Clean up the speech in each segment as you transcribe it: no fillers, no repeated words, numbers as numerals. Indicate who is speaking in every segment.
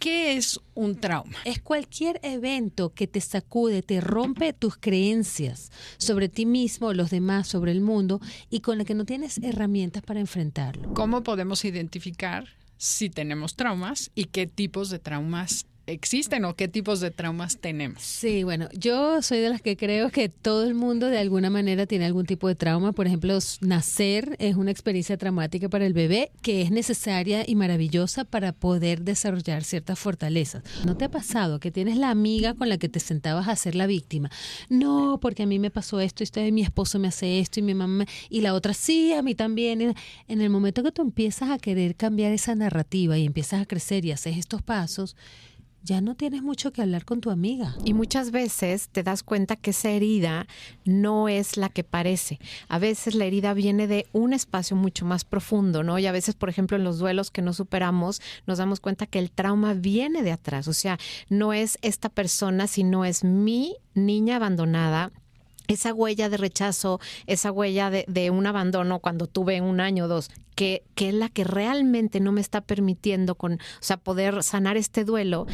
Speaker 1: ¿Qué es un trauma?
Speaker 2: Es cualquier evento que te sacude, te rompe tus creencias sobre ti mismo, los demás, sobre el mundo y con la que no tienes herramientas para enfrentarlo.
Speaker 1: ¿Cómo podemos identificar si tenemos traumas y qué tipos de traumas existen o qué tipos de traumas tenemos?
Speaker 2: Sí, bueno, yo soy de las que creo que todo el mundo de alguna manera tiene algún tipo de trauma. Por ejemplo, nacer es una experiencia traumática para el bebé que es necesaria y maravillosa para poder desarrollar ciertas fortalezas. ¿No te ha pasado que tienes la amiga con la que te sentabas a ser la víctima? No, porque a mí me pasó esto, y mi esposo me hace esto y mi mamá y la otra sí, a mí también. En el momento que tú empiezas a querer cambiar esa narrativa y empiezas a crecer y haces estos pasos, ya no tienes mucho que hablar con tu amiga.
Speaker 3: Y muchas veces te das cuenta que esa herida no es la que parece. A veces la herida viene de un espacio mucho más profundo, ¿no? Y a veces, por ejemplo, en los duelos que no superamos, nos damos cuenta que el trauma viene de atrás. O sea, no es esta persona, sino es mi niña abandonada. Esa huella de rechazo, esa huella de un abandono cuando tuve 1 año o 2, que es la que realmente no me está permitiendo poder sanar este duelo.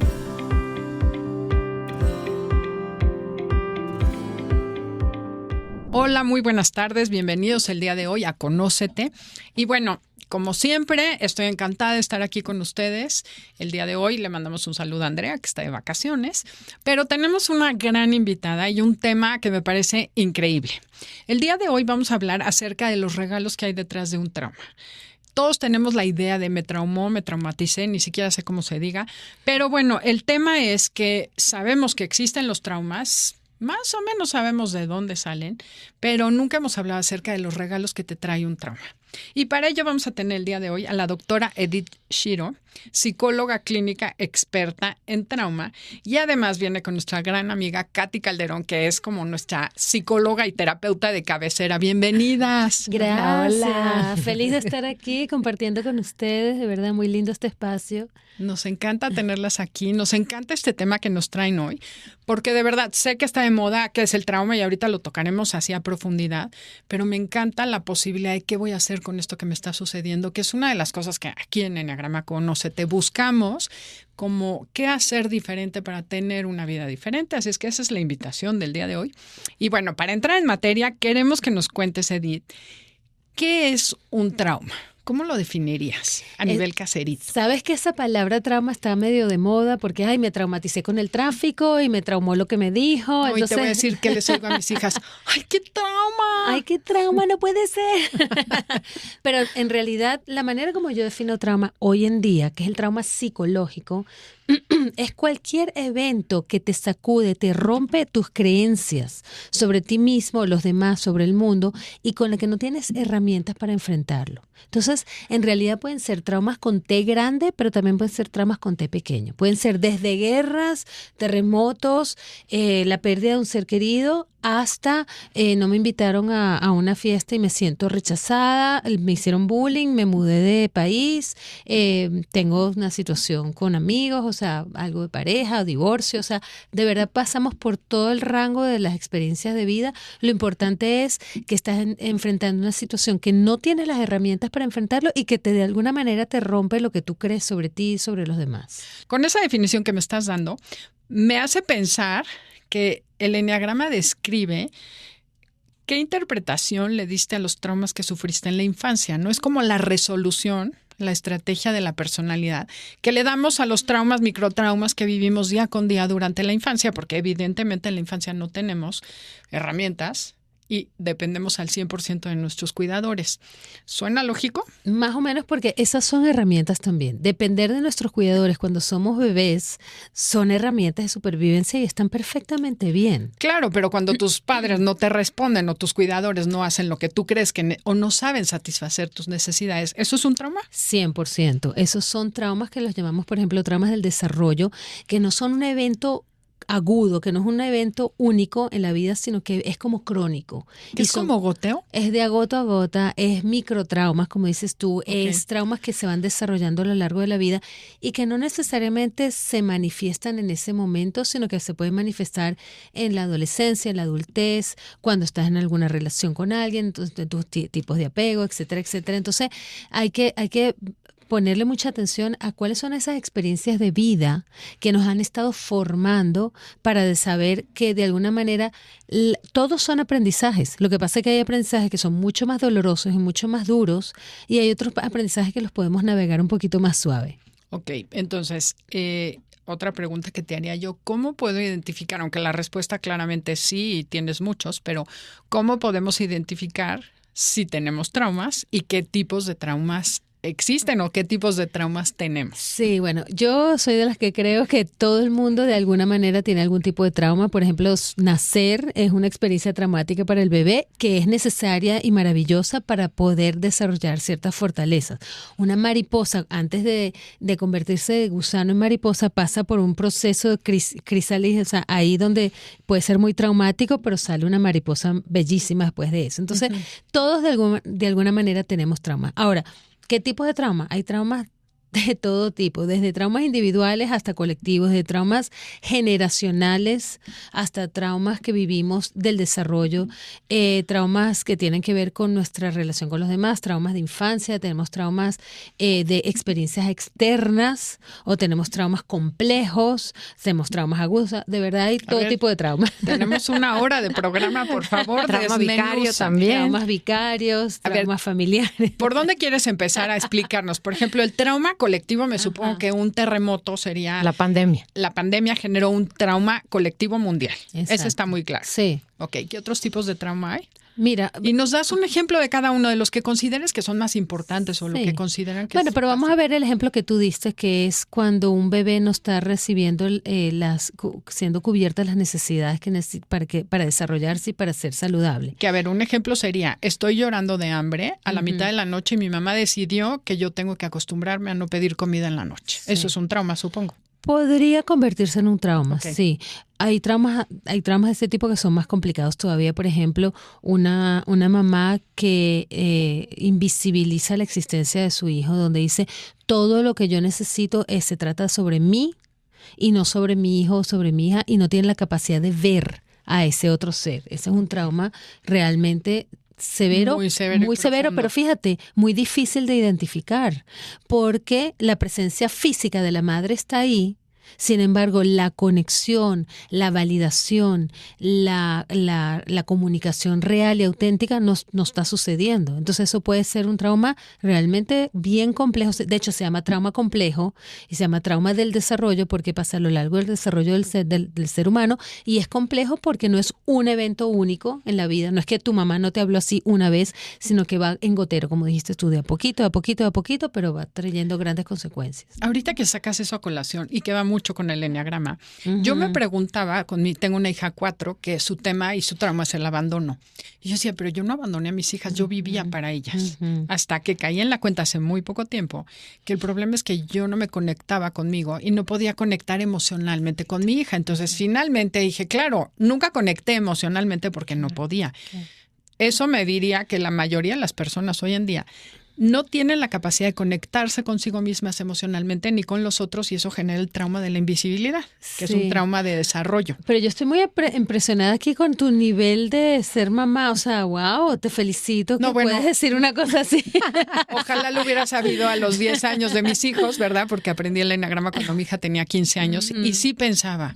Speaker 1: Hola, muy buenas tardes, bienvenidos el día de hoy a Conócete. Y bueno, como siempre, estoy encantada de estar aquí con ustedes. El día de hoy le mandamos un saludo a Andrea, que está de vacaciones, pero tenemos una gran invitada y un tema que me parece increíble. El día de hoy vamos a hablar acerca de los regalos que hay detrás de un trauma. Todos tenemos la idea de me traumó, me traumaticé, ni siquiera sé cómo se diga, pero bueno, el tema es que sabemos que existen los traumas. Más o menos sabemos de dónde salen, pero nunca hemos hablado acerca de los regalos que te trae un trauma. Y para ello vamos a tener el día de hoy a la doctora Edith Shiro, psicóloga clínica experta en trauma, y además viene con nuestra gran amiga Katy Calderón, que es como nuestra psicóloga y terapeuta de cabecera. Bienvenidas.
Speaker 2: Gracias.
Speaker 3: Hola.
Speaker 2: Feliz de estar aquí compartiendo con ustedes. De verdad, muy lindo este espacio.
Speaker 1: Nos encanta tenerlas aquí, nos encanta este tema que nos traen hoy, porque de verdad sé que está de moda, que es el trauma y ahorita lo tocaremos así a profundidad, pero me encanta la posibilidad de qué voy a hacer con esto que me está sucediendo, que es una de las cosas que aquí en Enneagrama Conócete buscamos, como qué hacer diferente para tener una vida diferente. Así es que esa es la invitación del día de hoy. Y bueno, para entrar en materia, queremos que nos cuentes, Edith, ¿qué es un trauma? ¿Cómo lo definirías a nivel caserito?
Speaker 2: Sabes que esa palabra trauma está medio de moda porque, me traumaticé con el tráfico y me traumó lo que me dijo.
Speaker 1: No,
Speaker 2: entonces...
Speaker 1: y te voy a decir que les oigo a mis hijas, ¡ay, qué trauma!
Speaker 2: ¡Ay, qué trauma! No puede ser. Pero en realidad, la manera como yo defino trauma hoy en día, que es el trauma psicológico, es cualquier evento que te sacude, te rompe tus creencias sobre ti mismo, los demás, sobre el mundo y con la que no tienes herramientas para enfrentarlo. Entonces, en realidad pueden ser traumas con T grande, pero también pueden ser traumas con T pequeño. Pueden ser desde guerras, terremotos, la pérdida de un ser querido, hasta no me invitaron a una fiesta y me siento rechazada, me hicieron bullying, me mudé de país, tengo una situación con amigos, o sea, algo de pareja, divorcio, o sea, de verdad pasamos por todo el rango de las experiencias de vida. Lo importante es que estás enfrentando una situación que no tienes las herramientas para enfrentarlo y que de alguna manera te rompe lo que tú crees sobre ti y sobre los demás.
Speaker 1: Con esa definición que me estás dando, me hace pensar que el enneagrama describe qué interpretación le diste a los traumas que sufriste en la infancia. No es como la resolución, la estrategia de la personalidad que le damos a los traumas, microtraumas que vivimos día con día durante la infancia, porque evidentemente en la infancia no tenemos herramientas y dependemos al 100% de nuestros cuidadores. ¿Suena lógico?
Speaker 2: Más o menos, porque esas son herramientas también. Depender de nuestros cuidadores cuando somos bebés son herramientas de supervivencia y están perfectamente bien.
Speaker 1: Claro, pero cuando tus padres no te responden o tus cuidadores no hacen lo que tú crees que o no saben satisfacer tus necesidades, ¿eso es un trauma?
Speaker 2: 100%. Esos son traumas que los llamamos, por ejemplo, traumas del desarrollo, que no son un evento agudo, que no es un evento único en la vida, sino que es como crónico.
Speaker 1: ¿Es como goteo?
Speaker 2: Es de gota a gota, es microtraumas, como dices tú, okay. Es traumas que se van desarrollando a lo largo de la vida y que no necesariamente se manifiestan en ese momento, sino que se pueden manifestar en la adolescencia, en la adultez, cuando estás en alguna relación con alguien, tus tipos de apego, etcétera, etcétera. Entonces, hay que ponerle mucha atención a cuáles son esas experiencias de vida que nos han estado formando para saber que de alguna manera todos son aprendizajes. Lo que pasa es que hay aprendizajes que son mucho más dolorosos y mucho más duros y hay otros aprendizajes que los podemos navegar un poquito más suave.
Speaker 1: Ok, entonces, otra pregunta que te haría yo, ¿cómo puedo identificar, aunque la respuesta claramente sí, y tienes muchos, pero cómo podemos identificar si tenemos traumas y qué tipos de traumas existen o qué tipos de traumas tenemos?
Speaker 2: Sí, bueno, yo soy de las que creo que todo el mundo de alguna manera tiene algún tipo de trauma. Por ejemplo, nacer es una experiencia traumática para el bebé que es necesaria y maravillosa para poder desarrollar ciertas fortalezas. Una mariposa, antes de convertirse de gusano en mariposa, pasa por un proceso de crisálida, o sea, ahí donde puede ser muy traumático, pero sale una mariposa bellísima después de eso. Entonces, todos de alguna manera tenemos trauma. Ahora, ¿qué tipo de trauma? Hay traumas de todo tipo, desde traumas individuales hasta colectivos, de traumas generacionales hasta traumas que vivimos del desarrollo, traumas que tienen que ver con nuestra relación con los demás, traumas de infancia, tenemos traumas de experiencias externas o tenemos traumas complejos, tenemos traumas agudos, de verdad hay todo tipo de traumas.
Speaker 1: Tenemos una hora de programa, por favor.
Speaker 3: Trauma vicario también.
Speaker 2: Traumas vicarios, traumas familiares.
Speaker 1: ¿Por dónde quieres empezar a explicarnos? Por ejemplo, el trauma colectivo, me supongo que un terremoto sería...
Speaker 3: La pandemia.
Speaker 1: La pandemia generó un trauma colectivo mundial.
Speaker 2: Exacto.
Speaker 1: Eso está muy claro.
Speaker 2: Sí.
Speaker 1: Ok, ¿qué otros tipos de trauma hay?
Speaker 2: Mira,
Speaker 1: Y nos das un ejemplo de cada uno de los que consideres que son más importantes o lo
Speaker 2: Sí.
Speaker 1: que consideran que
Speaker 2: bueno, pero vamos a ver el ejemplo que tú diste, que es cuando un bebé no está recibiendo siendo cubiertas las necesidades que necesita para desarrollarse y para ser saludable.
Speaker 1: Que a ver, un ejemplo sería, estoy llorando de hambre a la mitad de la noche y mi mamá decidió que yo tengo que acostumbrarme a no pedir comida en la noche.
Speaker 2: Sí.
Speaker 1: Eso es un trauma, supongo.
Speaker 2: Podría convertirse en un trauma,
Speaker 1: Ok.
Speaker 2: sí. Hay traumas de este tipo que son más complicados todavía. Por ejemplo, una mamá que invisibiliza la existencia de su hijo, donde dice, todo lo que yo necesito se trata sobre mí y no sobre mi hijo o sobre mi hija, y no tiene la capacidad de ver a ese otro ser. Ese es un trauma realmente severo,
Speaker 1: Muy severo y
Speaker 2: muy severo,
Speaker 1: profundo.
Speaker 2: pero fíjate, muy difícil de identificar, porque la presencia física de la madre está ahí. Sin embargo, la conexión, la validación, la comunicación real y auténtica no está sucediendo. Entonces eso puede ser un trauma realmente bien complejo. De hecho, se llama trauma complejo y se llama trauma del desarrollo porque pasa a lo largo del desarrollo del ser humano, y es complejo porque no es un evento único en la vida. No es que tu mamá no te habló así una vez, sino que va en gotero, como dijiste tú, de a poquito, pero va trayendo grandes consecuencias.
Speaker 1: Ahorita que sacas eso a colación y que va mucho con el enneagrama, yo me preguntaba, tengo una hija 4, que su tema y su trauma es el abandono. Y yo decía, pero yo no abandoné a mis hijas, yo vivía para ellas. Hasta que caí en la cuenta hace muy poco tiempo que el problema es que yo no me conectaba conmigo y no podía conectar emocionalmente con mi hija. Entonces, finalmente dije, claro, nunca conecté emocionalmente porque no podía. Eso me diría que la mayoría de las personas hoy en día no tienen la capacidad de conectarse consigo mismas emocionalmente ni con los otros, y eso genera el trauma de la invisibilidad, que es un trauma de desarrollo.
Speaker 2: Pero yo estoy muy impresionada aquí con tu nivel de ser mamá. O sea, wow, te felicito que puedes decir una cosa así.
Speaker 1: Ojalá lo hubiera sabido a los 10 años de mis hijos, ¿verdad? Porque aprendí el enneagrama cuando mi hija tenía 15 años y sí pensaba,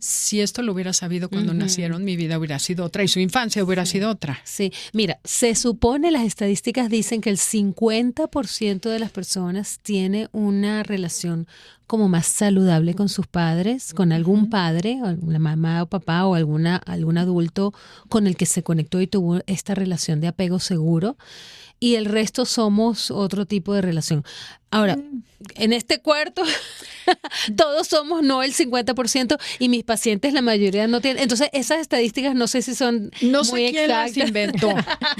Speaker 1: si esto lo hubiera sabido cuando nacieron, mi vida hubiera sido otra y su infancia hubiera sido otra.
Speaker 2: Sí, mira, se supone, las estadísticas dicen que el 50% de las personas tiene una relación como más saludable con sus padres, con algún padre, o la mamá o papá o algún adulto con el que se conectó y tuvo esta relación de apego seguro, y el resto somos otro tipo de relación. Ahora, en este cuarto todos somos no el 50% y mis pacientes la mayoría no tienen. Entonces esas estadísticas no sé si son
Speaker 1: no
Speaker 2: muy
Speaker 1: sé quién las inventó.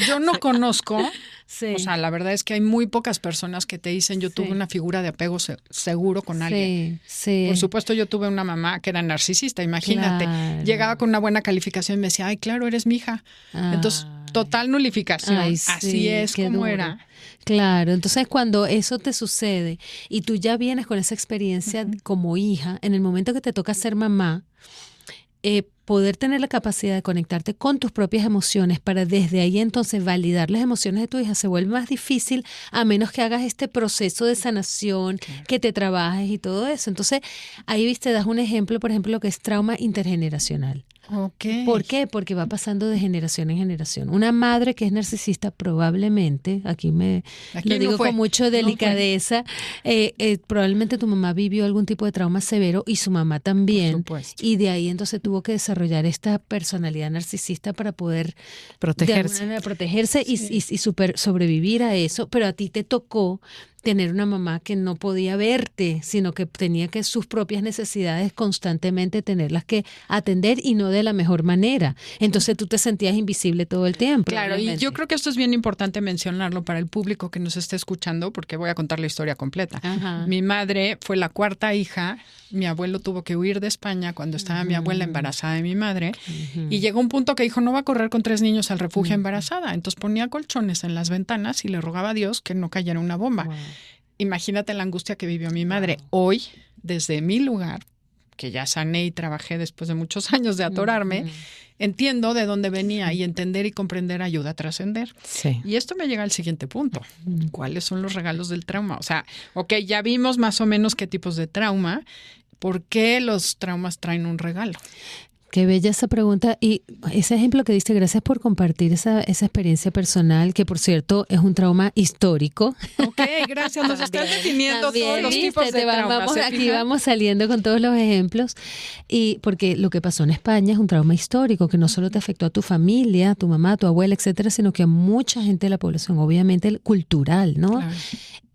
Speaker 1: Yo no conozco.
Speaker 2: Sí.
Speaker 1: O sea, la verdad es que hay muy pocas personas que te dicen yo tuve una figura de apego seguro con alguien.
Speaker 2: Sí.
Speaker 1: Por supuesto, yo tuve una mamá que era narcisista, imagínate.
Speaker 2: Claro.
Speaker 1: Llegaba con una buena calificación y me decía, ay, claro, eres mi hija. Entonces, total nulificación.
Speaker 2: Ay, sí,
Speaker 1: así es
Speaker 2: qué
Speaker 1: como
Speaker 2: duro.
Speaker 1: era.
Speaker 2: Claro, entonces cuando eso te sucede y tú ya vienes con esa experiencia como hija, en el momento que te toca ser mamá, poder tener la capacidad de conectarte con tus propias emociones para desde ahí entonces validar las emociones de tu hija se vuelve más difícil a menos que hagas este proceso de sanación, que te trabajes y todo eso. Entonces, ahí viste, das un ejemplo, por ejemplo, lo que es trauma intergeneracional.
Speaker 1: Okay.
Speaker 2: ¿Por qué? Porque va pasando de generación en generación. Una madre que es narcisista probablemente, aquí lo digo con mucha delicadeza, probablemente tu mamá vivió algún tipo de trauma severo y su mamá también. Y de ahí entonces tuvo que desarrollar esta personalidad narcisista para poder de alguna manera protegerse y sobrevivir a eso. Pero a ti te tocó tener una mamá que no podía verte, sino que tenía que sus propias necesidades constantemente tenerlas que atender y no de la mejor manera. Entonces tú te sentías invisible todo el tiempo.
Speaker 1: Claro, y yo creo que esto es bien importante mencionarlo para el público que nos esté escuchando, porque voy a contar la historia completa. Ajá. Mi madre fue la cuarta hija. Mi abuelo tuvo que huir de España cuando estaba mi abuela embarazada de mi madre. Y llegó un punto que dijo, no va a correr con 3 niños al refugio embarazada. Entonces ponía colchones en las ventanas y le rogaba a Dios que no cayera una bomba. Wow. Imagínate la angustia que vivió mi madre. Hoy, desde mi lugar, que ya sané y trabajé después de muchos años de atorarme, entiendo de dónde venía y entender y comprender ayuda a trascender. Sí. Y esto me llega al siguiente punto. ¿Cuáles son los regalos del trauma? O sea, ya vimos más o menos qué tipos de trauma. ¿Por qué los traumas traen un regalo?
Speaker 2: Qué bella esa pregunta y ese ejemplo que diste, gracias por compartir esa experiencia personal, que por cierto es un trauma histórico.
Speaker 1: Ok, gracias, nos estás definiendo todos los tipos de traumas.
Speaker 2: Aquí vamos saliendo con todos los ejemplos y porque lo que pasó en España es un trauma histórico que no solo te afectó a tu familia, a tu mamá, a tu abuela, etcétera, sino que a mucha gente de la población, obviamente cultural, ¿no? Claro.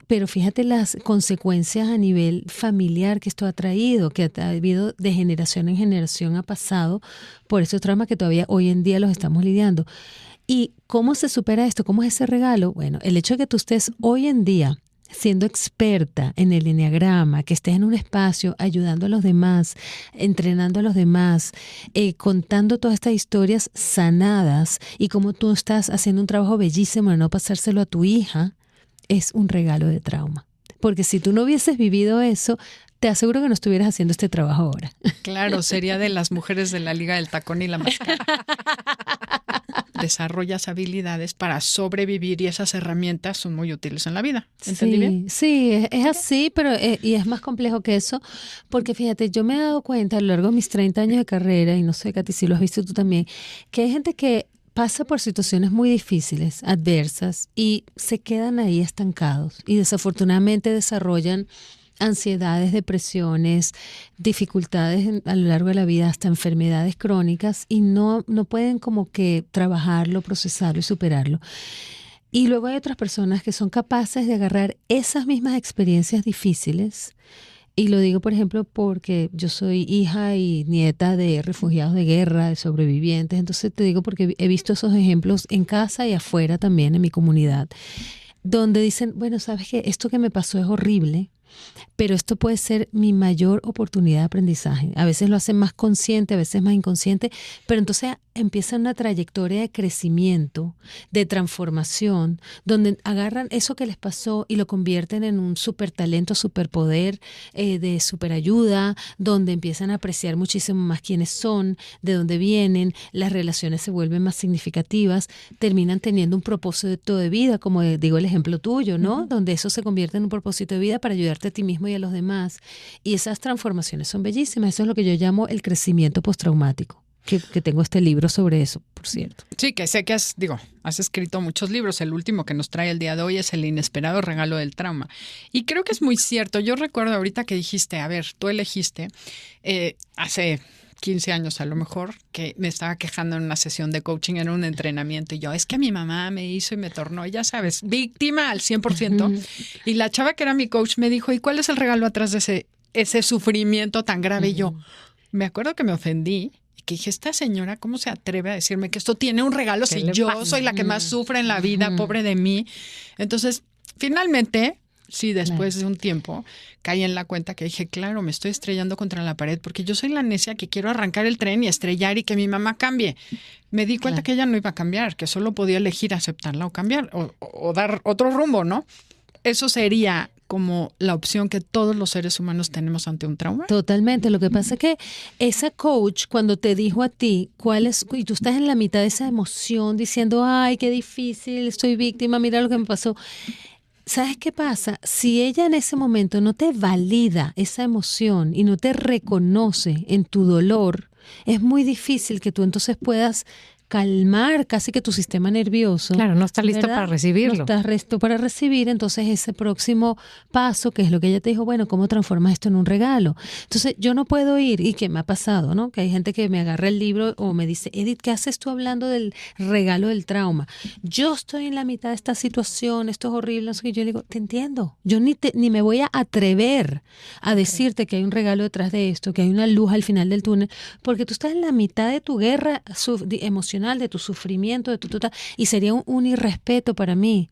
Speaker 2: Pero fíjate las consecuencias a nivel familiar que esto ha traído, que ha habido de generación en generación, ha pasado por esos traumas que todavía hoy en día los estamos lidiando. ¿Y cómo se supera esto? ¿Cómo es ese regalo? Bueno, el hecho de que tú estés hoy en día siendo experta en el eneagrama, que estés en un espacio ayudando a los demás, entrenando a los demás, contando todas estas historias sanadas y cómo tú estás haciendo un trabajo bellísimo de no pasárselo a tu hija, es un regalo de trauma. Porque si tú no hubieses vivido eso, te aseguro que no estuvieras haciendo este trabajo ahora.
Speaker 1: Claro, sería de las mujeres de la Liga del Tacón y la Máscara. Desarrollas habilidades para sobrevivir y esas herramientas son muy útiles en la vida. ¿Entendí bien?
Speaker 2: Sí, es así, pero y es más complejo que eso, porque fíjate, yo me he dado cuenta a lo largo de mis 30 años de carrera, y no sé, Katy, si lo has visto tú también, que hay gente que pasa por situaciones muy difíciles, adversas, y se quedan ahí estancados y desafortunadamente desarrollan ansiedades, depresiones, dificultades a lo largo de la vida, hasta enfermedades crónicas y no pueden como que trabajarlo, procesarlo y superarlo. Y luego hay otras personas que son capaces de agarrar esas mismas experiencias difíciles. Y lo digo, por ejemplo, porque yo soy hija y nieta de refugiados de guerra, de sobrevivientes. Entonces te digo porque he visto esos ejemplos en casa y afuera también en mi comunidad, donde dicen, bueno, ¿sabes qué? Esto que me pasó es horrible, pero esto puede ser mi mayor oportunidad de aprendizaje. A veces lo hacen más consciente, a veces más inconsciente, pero entonces empieza una trayectoria de crecimiento, de transformación, donde agarran eso que les pasó y lo convierten en un súper talento, superpoder, de superayuda, donde empiezan a apreciar muchísimo más quiénes son, de dónde vienen, las relaciones se vuelven más significativas, terminan teniendo un propósito de vida, como digo el ejemplo tuyo, ¿no? Uh-huh. Donde eso se convierte en un propósito de vida para ayudarte a ti mismo y a los demás. Y esas transformaciones son bellísimas. Eso es lo que yo llamo el crecimiento postraumático. Que tengo este libro sobre eso, por cierto.
Speaker 1: Sí, que sé que has escrito muchos libros. El último que nos trae el día de hoy es El inesperado regalo del trauma. Y creo que es muy cierto. Yo recuerdo ahorita que dijiste, a ver, tú elegiste hace 15 años a lo mejor, que me estaba quejando en una sesión de coaching, en un entrenamiento, y yo, es que mi mamá me hizo y me tornó, ya sabes, víctima al 100%. Uh-huh. Y la chava que era mi coach me dijo, ¿y cuál es el regalo atrás de ese sufrimiento tan grave? Uh-huh. Y yo, me acuerdo que me ofendí, que dije, esta señora, ¿cómo se atreve a decirme que esto tiene un regalo si yo soy la que más sufre en la vida, pobre de mí? Entonces, finalmente, sí, después de un tiempo, caí en la cuenta que dije, claro, me estoy estrellando contra la pared porque yo soy la necia que quiero arrancar el tren y estrellar y que mi mamá cambie. Me di cuenta que ella no iba a cambiar, que solo podía elegir aceptarla o cambiar o dar otro rumbo, ¿no? Eso sería como la opción que todos los seres humanos tenemos ante un trauma?
Speaker 2: Totalmente. Lo que pasa es que esa coach, cuando te dijo a ti y tú estás en la mitad de esa emoción diciendo, ay, qué difícil, estoy víctima, mira lo que me pasó. ¿Sabes qué pasa? Si ella en ese momento no te valida esa emoción y no te reconoce en tu dolor, es muy difícil que tú entonces puedas calmar casi que tu sistema nervioso.
Speaker 3: Claro, no está listo, ¿verdad?, para recibirlo.
Speaker 2: No estás listo para recibir, entonces ese próximo paso, que es lo que ella te dijo, bueno, ¿cómo transformas esto en un regalo? Entonces yo no puedo ir, y que me ha pasado, ¿no? Que hay gente que me agarra el libro o me dice, Edith, ¿qué haces tú hablando del regalo del trauma? Yo estoy en la mitad de esta situación, esto es horrible, no sé qué. Yo le digo, te entiendo, yo ni me voy a atrever a decirte que hay un regalo detrás de esto, que hay una luz al final del túnel, porque tú estás en la mitad de tu guerra emocional, de tu sufrimiento, de tu total, y sería un irrespeto para mí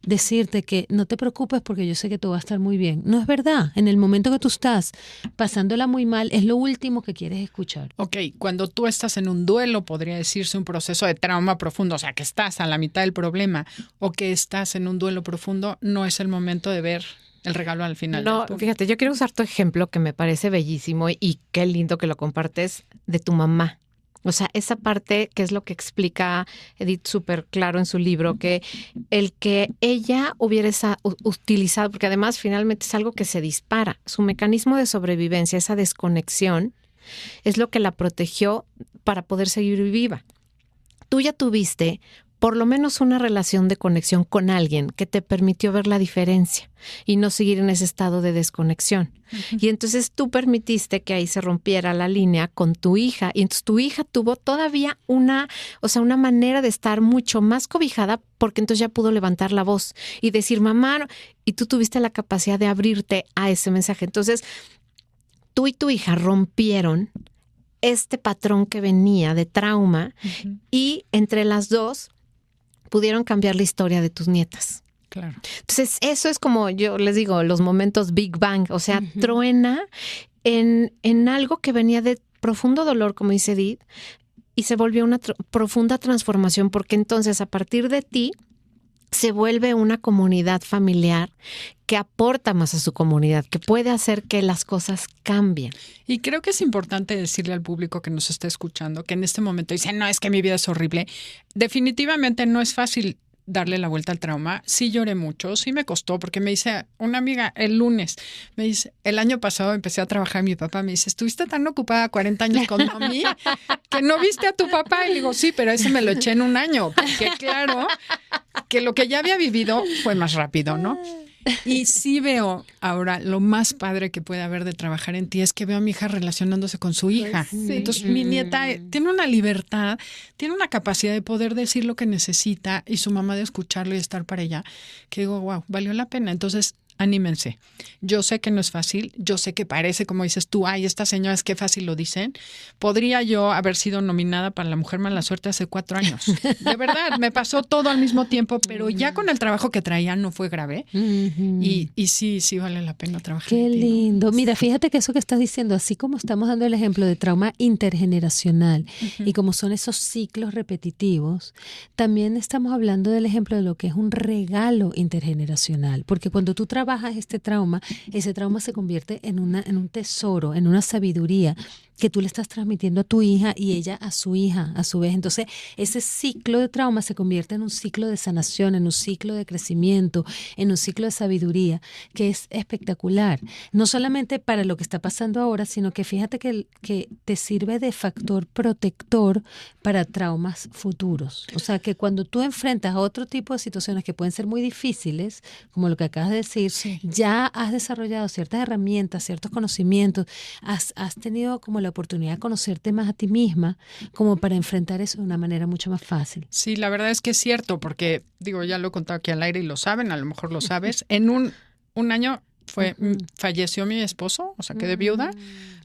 Speaker 2: decirte que no te preocupes porque yo sé que todo va a estar muy bien. No es verdad. En el momento que tú estás pasándola muy mal, es lo último que quieres escuchar.
Speaker 1: Ok, cuando tú estás en un duelo, podría decirse un proceso de trauma profundo, o sea, que estás a la mitad del problema o que estás en un duelo profundo, no es el momento de ver el regalo al final.
Speaker 3: No, fíjate, yo quiero usar tu ejemplo que me parece bellísimo y qué lindo que lo compartes de tu mamá. O sea, esa parte que es lo que explica Edith súper claro en su libro, que el que ella hubiera utilizado, porque además finalmente es algo que se dispara, su mecanismo de sobrevivencia, esa desconexión, es lo que la protegió para poder seguir viva. Tú ya tuviste por lo menos una relación de conexión con alguien que te permitió ver la diferencia y no seguir en ese estado de desconexión. Uh-huh. Y entonces tú permitiste que ahí se rompiera la línea con tu hija. Y entonces tu hija tuvo todavía una manera de estar mucho más cobijada porque entonces ya pudo levantar la voz y decir, mamá, y tú tuviste la capacidad de abrirte a ese mensaje. Entonces, tú y tu hija rompieron este patrón que venía de trauma, uh-huh, y entre las dos pudieron cambiar la historia de tus nietas.
Speaker 1: Claro.
Speaker 3: Entonces, eso es como yo les digo, los momentos Big Bang, o sea, uh-huh, truena en algo que venía de profundo dolor, como dice Edith, y se volvió una profunda transformación, porque entonces a partir de ti se vuelve una comunidad familiar que aporta más a su comunidad, que puede hacer que las cosas cambien.
Speaker 1: Y creo que es importante decirle al público que nos está escuchando que en este momento dice, no, es que mi vida es horrible. Definitivamente no es fácil darle la vuelta al trauma. Sí lloré mucho, sí me costó, porque me dice una amiga el lunes, me dice, el año pasado empecé a trabajar, mi papá me dice, estuviste tan ocupada 40 años con mami que no viste a tu papá. Y le digo, sí, pero ese me lo eché en un año, porque claro que lo que ya había vivido fue más rápido, ¿no? Y sí veo ahora lo más padre que puede haber de trabajar en ti es que veo a mi hija relacionándose con su hija. Pues sí. Entonces mi nieta tiene una libertad, tiene una capacidad de poder decir lo que necesita y su mamá de escucharlo y estar para ella, que digo, wow, valió la pena. Entonces, anímense. Yo sé que no es fácil, yo sé que parece, como dices tú, ay, estas señoras qué fácil lo dicen. Podría yo haber sido nominada para la Mujer Mala Suerte hace 4 años. De verdad, me pasó todo al mismo tiempo, pero ya con el trabajo que traía no fue grave. Uh-huh. Y sí vale la pena trabajar.
Speaker 2: Qué lindo. Mira, fíjate que eso que estás diciendo, así como estamos dando el ejemplo de trauma intergeneracional, uh-huh, y como son esos ciclos repetitivos, también estamos hablando del ejemplo de lo que es un regalo intergeneracional, porque cuando tú trabajas este trauma, ese trauma se convierte en un tesoro, en una sabiduría que tú le estás transmitiendo a tu hija y ella a su hija a su vez. Entonces, ese ciclo de trauma se convierte en un ciclo de sanación, en un ciclo de crecimiento, en un ciclo de sabiduría, que es espectacular. No solamente para lo que está pasando ahora, sino que fíjate que te sirve de factor protector para traumas futuros. O sea, que cuando tú enfrentas a otro tipo de situaciones que pueden ser muy difíciles, como lo que acabas de decir, sí, ya has desarrollado ciertas herramientas, ciertos conocimientos, has tenido como la oportunidad de conocerte más a ti misma como para enfrentar eso de una manera mucho más fácil.
Speaker 1: Sí, la verdad es que es cierto, porque digo, ya lo he contado aquí al aire y lo saben, a lo mejor lo sabes, en un año falleció mi esposo, o sea, quedé viuda.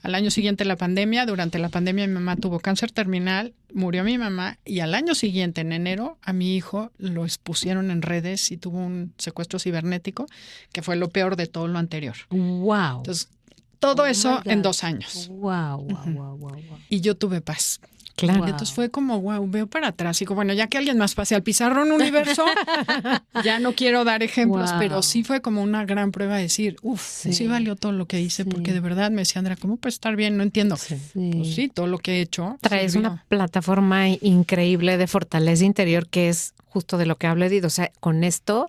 Speaker 1: Al año siguiente la pandemia, durante la pandemia mi mamá tuvo cáncer terminal, murió mi mamá y al año siguiente, en enero, a mi hijo lo expusieron en redes y tuvo un secuestro cibernético, que fue lo peor de todo lo anterior.
Speaker 2: ¡Wow!
Speaker 1: Entonces, todo eso en 2 años.
Speaker 2: Wow.
Speaker 1: Y yo tuve paz.
Speaker 3: Claro.
Speaker 2: Wow.
Speaker 1: Entonces fue como, wow, veo para atrás. Y digo, bueno, ya que alguien más pase al pizarrón universo, ya no quiero dar ejemplos,
Speaker 2: Wow.
Speaker 1: pero sí fue como una gran prueba de decir, sí valió todo lo que hice,
Speaker 2: Sí.
Speaker 1: porque de verdad me decía, Andrea, ¿cómo puedes estar bien? No entiendo.
Speaker 2: Sí.
Speaker 1: Pues sí, todo lo que he hecho.
Speaker 3: Traes
Speaker 1: sirvió.
Speaker 3: una plataforma increíble de fortaleza interior que es justo de lo que hablo, Edith. O sea, con esto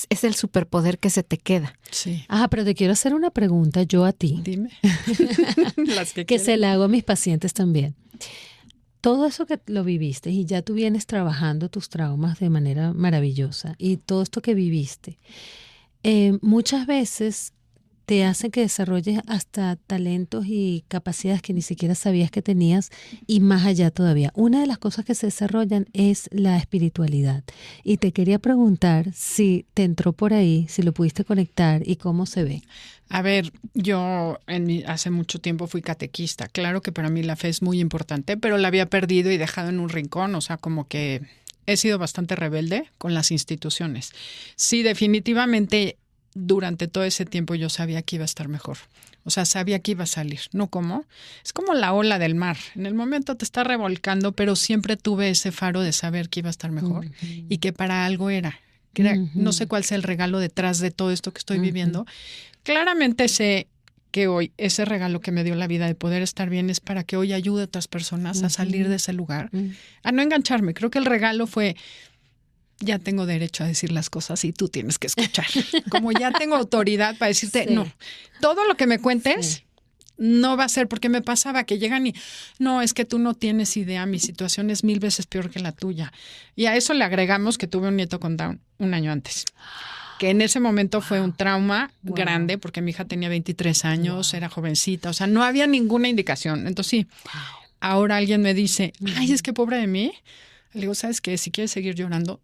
Speaker 3: es el superpoder que se te queda.
Speaker 1: Sí.
Speaker 2: Ajá, pero te quiero hacer una pregunta yo a ti,
Speaker 1: Dime. Las
Speaker 2: que
Speaker 1: quieras.
Speaker 2: se la hago a mis pacientes también. Todo eso que lo viviste y ya tú vienes trabajando tus traumas de manera maravillosa y todo esto que viviste, muchas veces te hace que desarrolles hasta talentos y capacidades que ni siquiera sabías que tenías y más allá todavía. Una de las cosas que se desarrollan es la espiritualidad. Y te quería preguntar si te entró por ahí, si lo pudiste conectar y cómo se ve.
Speaker 1: A ver, yo hace mucho tiempo fui catequista. Claro que para mí la fe es muy importante, pero la había perdido y dejado en un rincón. O sea, como que he sido bastante rebelde con las instituciones. Sí, definitivamente durante todo ese tiempo yo sabía que iba a estar mejor. O sea, sabía que iba a salir. ¿No cómo? Es como la ola del mar. En el momento te está revolcando, pero siempre tuve ese faro de saber que iba a estar mejor y que para algo era. Que era, no sé cuál sea el regalo detrás de todo esto que estoy viviendo. Claramente sé que hoy ese regalo que me dio la vida de poder estar bien es para que hoy ayude a otras personas a salir de ese lugar, a no engancharme. Creo que el regalo fue, ya tengo derecho a decir las cosas y tú tienes que escuchar. Como ya tengo autoridad para decirte,
Speaker 2: Sí.
Speaker 1: no, todo lo que me cuentes no va a ser, porque me pasaba que llegan y, no, es que tú no tienes idea, mi situación es 1000 veces peor que la tuya. Y a eso le agregamos que tuve un nieto con Down un año antes. Que en ese momento fue un trauma grande porque mi hija tenía 23 años, era jovencita, o sea, no había ninguna indicación. Entonces sí, ahora alguien me dice, ay, es que pobre de mí. Le digo, ¿sabes qué? Si quieres seguir llorando,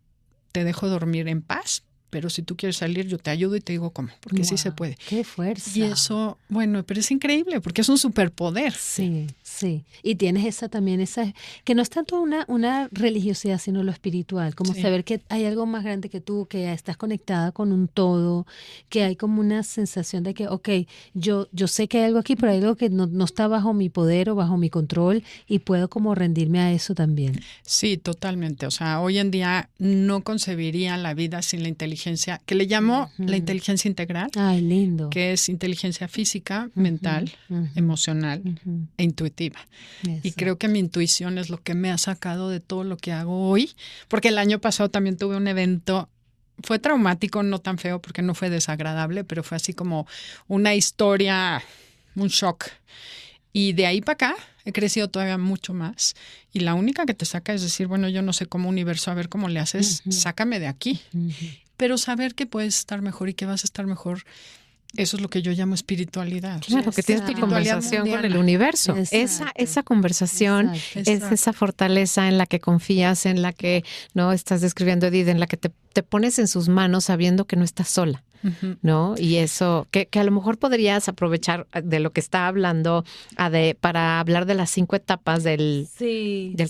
Speaker 1: te dejo dormir en paz, pero si tú quieres salir, yo te ayudo y te digo cómo, porque sí se puede.
Speaker 2: ¡Qué fuerza!
Speaker 1: Y eso, bueno, pero es increíble porque es un superpoder.
Speaker 2: Sí, sí. Y tienes esa también, esa, que no es tanto una religiosidad, sino lo espiritual, como
Speaker 1: Sí.
Speaker 2: saber que hay algo más grande que tú, que estás conectada con un todo, que hay como una sensación de que, ok, yo sé que hay algo aquí, pero hay algo que no está bajo mi poder o bajo mi control y puedo como rendirme a eso también.
Speaker 1: Sí, totalmente. O sea, hoy en día no concebiría la vida sin la inteligencia, que le llamo la inteligencia integral,
Speaker 2: Ay, lindo.
Speaker 1: que es inteligencia física, mental, emocional e intuitiva. Y
Speaker 2: Eso.
Speaker 1: creo que mi intuición es lo que me ha sacado de todo lo que hago hoy, porque el año pasado también tuve un evento, fue traumático, no tan feo porque no fue desagradable, pero fue así como una historia, un shock. Y de ahí para acá he crecido todavía mucho más. Y la única que te saca es decir, bueno, yo no sé cómo universo, a ver cómo le haces, sácame de aquí. Pero saber que puedes estar mejor y que vas a estar mejor, eso es lo que yo llamo espiritualidad.
Speaker 3: Claro, que tienes tu
Speaker 1: Espiritualidad
Speaker 3: conversación con el
Speaker 1: mundiana.
Speaker 3: universo.
Speaker 2: Exacto.
Speaker 3: Esa conversación
Speaker 2: Exacto.
Speaker 3: es esa fortaleza en la que confías, en la que no estás describiendo, Edith, en la que te pones en sus manos sabiendo que no estás sola. ¿No? Y eso, que a lo mejor podrías aprovechar de lo que está hablando para hablar de las 5 etapas del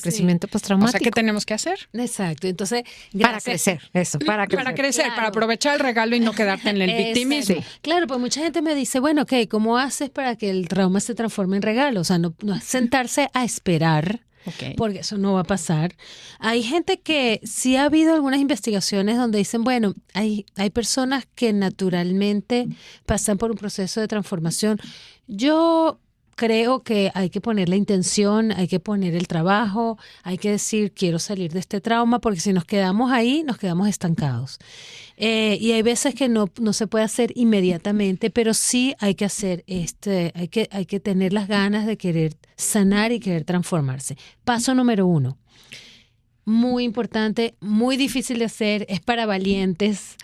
Speaker 3: crecimiento
Speaker 1: O
Speaker 3: postraumático.
Speaker 1: sea, ¿qué tenemos que hacer?
Speaker 2: Exacto. Entonces,
Speaker 3: Para
Speaker 2: gracias.
Speaker 3: crecer, eso, para crecer.
Speaker 1: Para crecer,
Speaker 2: Claro.
Speaker 1: para aprovechar el regalo y no quedarte en el victimismo.
Speaker 2: Exacto. Claro, pues mucha gente me dice, bueno, ok, ¿cómo haces para que el trauma se transforme en regalo? O sea, no es sentarse a esperar,
Speaker 1: Ok.
Speaker 2: porque eso no va a pasar. Hay gente que sí ha habido algunas investigaciones donde dicen, bueno, hay personas que naturalmente pasan por un proceso de transformación. Yo creo que hay que poner la intención, hay que poner el trabajo, hay que decir, quiero salir de este trauma, porque si nos quedamos ahí, nos quedamos estancados. Y hay veces que no se puede hacer inmediatamente, pero sí hay que hacer hay que tener las ganas de querer sanar y querer transformarse. Paso número 1. Muy importante, muy difícil de hacer, es para valientes,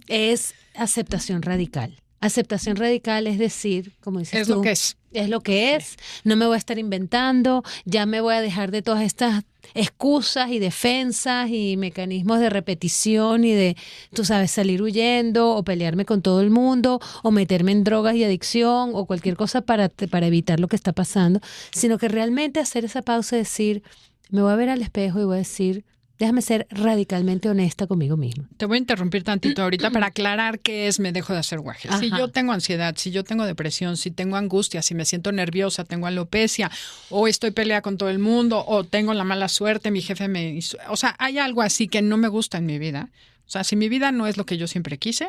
Speaker 2: es aceptación radical. Aceptación radical es decir, como dices
Speaker 1: Es
Speaker 2: tú,
Speaker 1: lo que es.
Speaker 2: es lo que es, no me voy a estar inventando, ya me voy a dejar de todas estas excusas y defensas y mecanismos de repetición y de, tú sabes, salir huyendo o pelearme con todo el mundo o meterme en drogas y adicción o cualquier cosa para evitar lo que está pasando, sino que realmente hacer esa pausa y decir, me voy a ver al espejo y voy a decir, déjame ser radicalmente honesta conmigo misma.
Speaker 1: Te voy a interrumpir tantito ahorita para aclarar qué es me dejo de hacer guajes. Si yo tengo ansiedad, si yo tengo depresión, si tengo angustia, si me siento nerviosa, tengo alopecia, o estoy peleada con todo el mundo, o tengo la mala suerte, mi jefe me... O sea, hay algo así que no me gusta en mi vida. O sea, si mi vida no es lo que yo siempre quise,